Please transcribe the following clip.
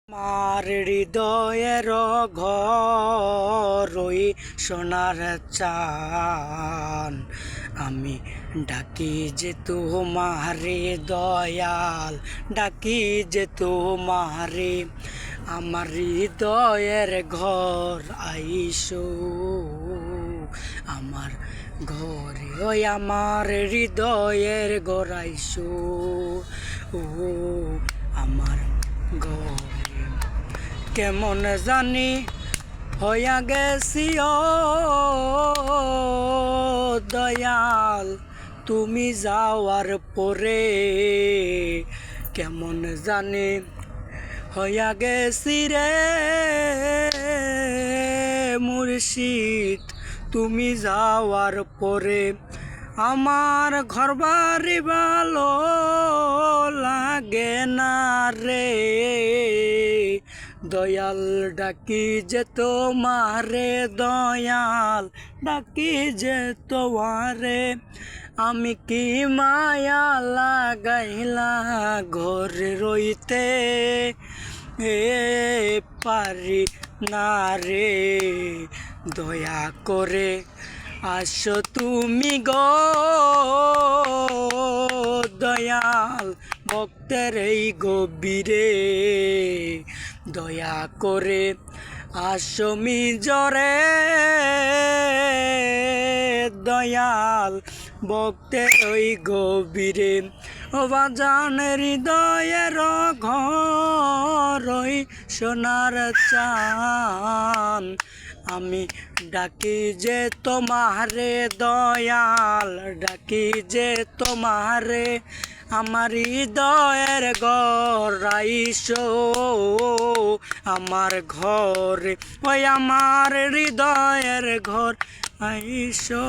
আমার হৃদয়ের ঘরই সোনার চান, আমি ডাকি যে তোমারে দয়াল, ডাকি যে তোমারে। আমার হৃদয়ের ঘর আইসো, আমার ঘরে ওই আমার হৃদয়ের ঘর আইসো, ও আমার ঘরে। কেমন জানি হইয়া গেছি ও দয়াল, তুমি যাওয়ার পরে। কেমন জানি হইয়া গেছি রে মুর্শিদ, তুমি যাওয়ার পরে। আমার ঘর বাড়ি ভালো লাগে না রে দয়াল, ডাকি যে তোমারে দয়াল, ডাকি যে তোমারে। আমি কি মায়া লাগাইলা ঘরে রইতে এ পারি না রে, দয়া করে আসো তুমি গো দয়াল, ভক্তের এই গভীরে। দয়া করে আসো মিজরে দয়াল, ভক্তের ওই গভীরে। ও বাজান হৃদয়ের ঘর ওই সোনার চান, আমি ডাকি যে তোমারে দয়াল, ডাকি যে তোমারে। আমার হৃদয়ের ঘর আইসো, আমার ঘরে ওই আমার হৃদয়ের ঘর আইসো।